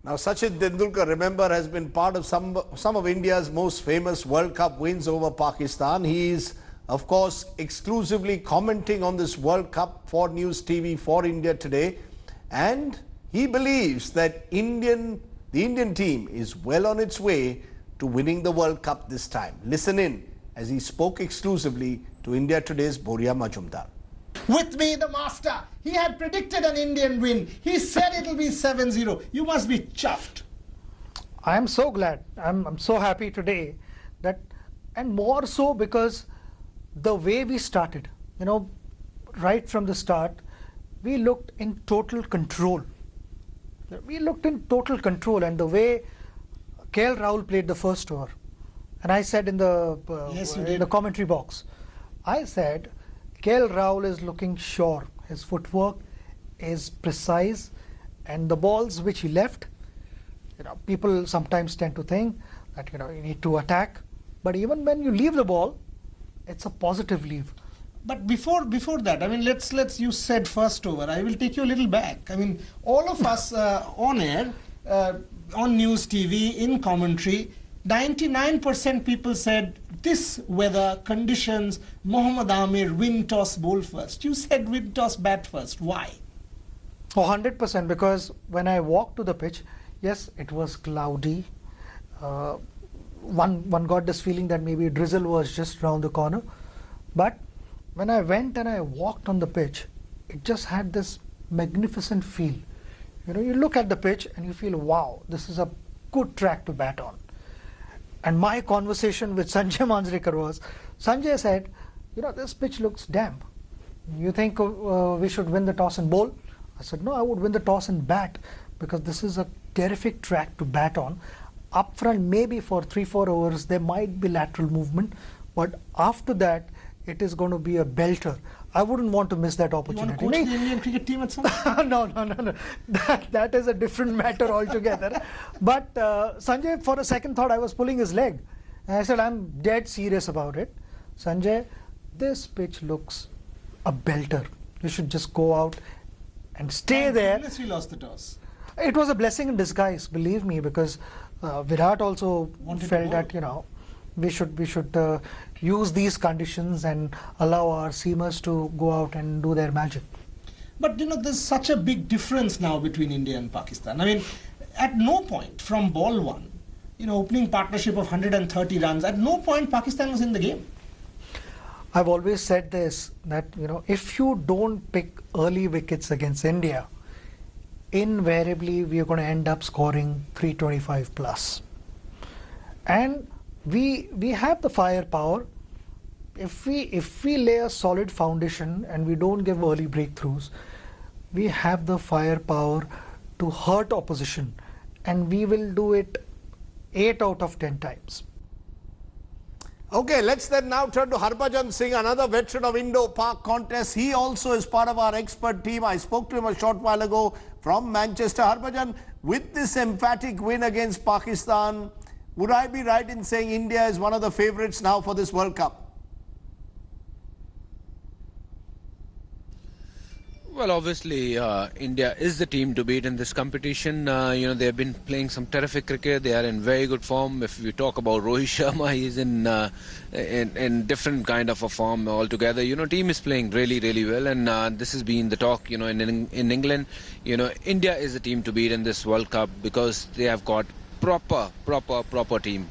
Now, Sachin Tendulkar, remember, has been part of some of India's most famous World Cup wins over Pakistan. He is, of course, exclusively commenting on this World Cup for News TV for India Today. And he believes that the Indian team is well on its way to winning the World Cup this time. Listen in as he spoke exclusively to India Today's Boria Majumdar. With me, the master. He had predicted an Indian win. He said it'll be 7-0. You must be chuffed. I am so glad. I'm so happy today that, and more so because the way we started, right from the start, we looked in total control. And the way KL Rahul played the first over, and I said in the commentary box, I said, KL Rahul is looking sure. His footwork is precise, and the balls which he left, people sometimes tend to think that you need to attack, but even when you leave the ball, it's a positive leave. But before that, I mean, let's you said first over. I will take you a little back. I mean, all of us on air, on News TV, in commentary, 99% people said this weather, conditions, Mohammad Amir, win, toss, bowl first. You said win, toss, bat first. Why? 100%, because when I walked to the pitch, yes, it was cloudy. One got this feeling that maybe drizzle was just around the corner. But when I went and I walked on the pitch, it just had this magnificent feel. You look at the pitch and you feel, wow, this is a good track to bat on. And my conversation with Sanjay Manjrekar was, Sanjay said, this pitch looks damp. You think we should win the toss and bowl? I said, no, I would win the toss and bat, because this is a terrific track to bat on. Up front, maybe for 3-4 overs, there might be lateral movement, but after that, it is going to be a belter. I wouldn't want to miss that opportunity. You want to coach the Indian cricket team at some point? No. That is a different matter altogether. But Sanjay, for a second thought, I was pulling his leg. And I said, I'm dead serious about it. Sanjay, this pitch looks a belter. You should just go out and stay there. Unless we lost the toss. It was a blessing in disguise, believe me, because Virat also felt that, we should use these conditions and allow our seamers to go out and do their magic. But there's such a big difference now between India and Pakistan. I mean, at no point from ball one, opening partnership of 130 runs, at no point Pakistan was in the game. I've always said this, that if you don't pick early wickets against India, invariably we are going to end up scoring 325 plus. And we have the firepower. If we lay a solid foundation and we don't give early breakthroughs, we have the firepower to hurt opposition, and we will do it 8 out of 10 times. Okay, let's then now turn to Harbhajan Singh, another veteran of Indo-Pak contest. He also is part of our expert team. I spoke to him a short while ago from Manchester. Harbhajan, with this emphatic win against Pakistan, would I be right in saying India is one of the favourites now for this World Cup? Well, obviously, India is the team to beat in this competition. They have been playing some terrific cricket. They are in very good form. If we talk about Rohit Sharma, he is in different kind of a form altogether. Team is playing really, really well, and this has been the talk. In England, India is the team to beat in this World Cup because they have got proper team.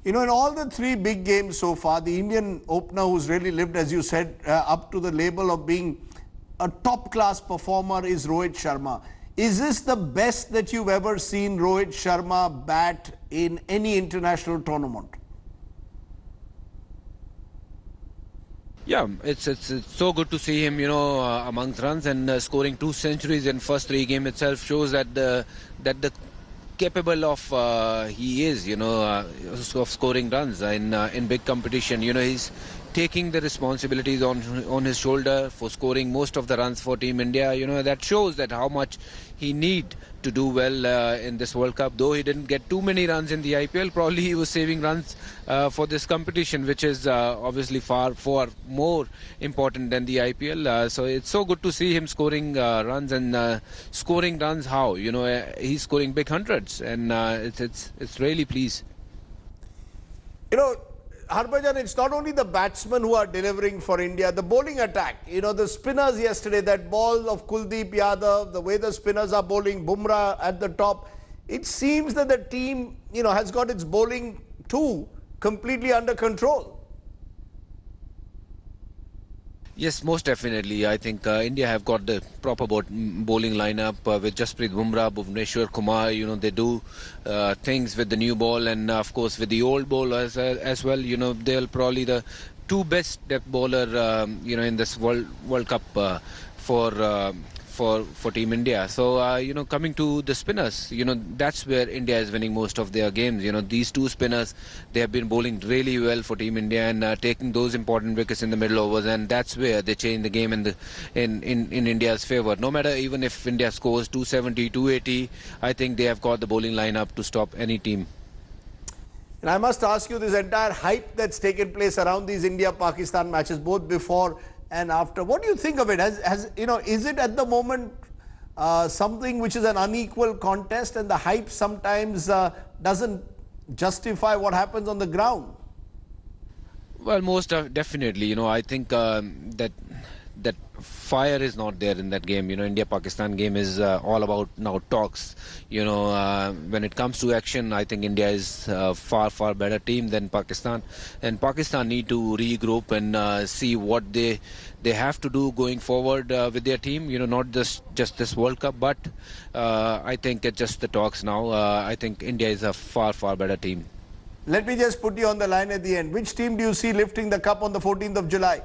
In all the 3 big games so far, the Indian opener who's really lived, as you said, up to the label of being a top-class performer is Rohit Sharma. Is this the best that you've ever seen Rohit Sharma bat in any international tournament? Yeah, it's so good to see him, amongst runs, and scoring 2 centuries in first 3 games itself shows that the capable of he is, of scoring runs in big competition. taking the responsibilities on his shoulder for scoring most of the runs for Team India. That shows that how much he need to do well in this World Cup. Though he didn't get too many runs in the IPL, probably he was saving runs for this competition, which is obviously far more important than the IPL. So it's so good to see him scoring runs and scoring runs. How he's scoring big hundreds, and it's really pleased. Harbhajan, it's not only the batsmen who are delivering for India, the bowling attack. The spinners yesterday, that ball of Kuldeep Yadav, the way the spinners are bowling, Bumrah at the top, it seems that the team, has got its bowling too completely under control. Yes, most definitely. I think India have got the proper bowling lineup with Jasprit Bumrah, Bhuvneshwar Kumar. They do things with the new ball, and of course with the old ball as well. They're probably the two best depth bowler in this World Cup for Team India. So coming to the spinners, that's where India is winning most of their games. These two spinners, they have been bowling really well for Team India and taking those important wickets in the middle overs, and that's where they change the game in India's favour. No matter even if India scores 270, 280, I think they have got the bowling lineup to stop any team. And I must ask you, this entire hype that's taken place around these India-Pakistan matches, both before and after, what do you think of it? Is it at the moment something which is an unequal contest, and the hype sometimes doesn't justify what happens on the ground? Well, most definitely. I think that fire is not there in that game. India-Pakistan game is all about now talks. When it comes to action, I think India is a far better team than Pakistan, and Pakistan need to regroup and see what they have to do going forward with their team. Not just this World Cup, but I think it's just the talks now. I think India is a far better team. Let me just put you on the line at the end. Which team do you see lifting the cup on the 14th of July?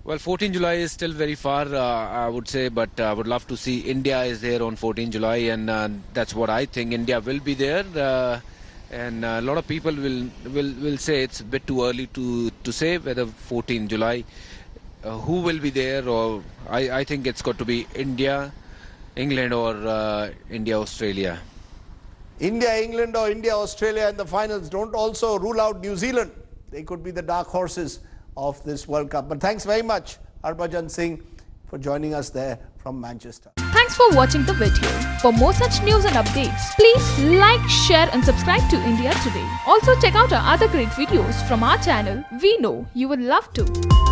Well, 14 July is still very far, I would say, but I would love to see India is there on 14 July, and that's what I think. India will be there, and a lot of people will say it's a bit too early to say whether 14 July, who will be there, or I think it's got to be India, England, or India, Australia. India, England, or India, Australia in the finals. Don't also rule out New Zealand. They could be the dark horses of this World Cup. But thanks very much, Harbhajan Singh, for joining us there from Manchester. Thanks for watching the video. For more such news and updates, please like, share and subscribe to India Today. Also check out our other great videos from our channel. We know you will love to.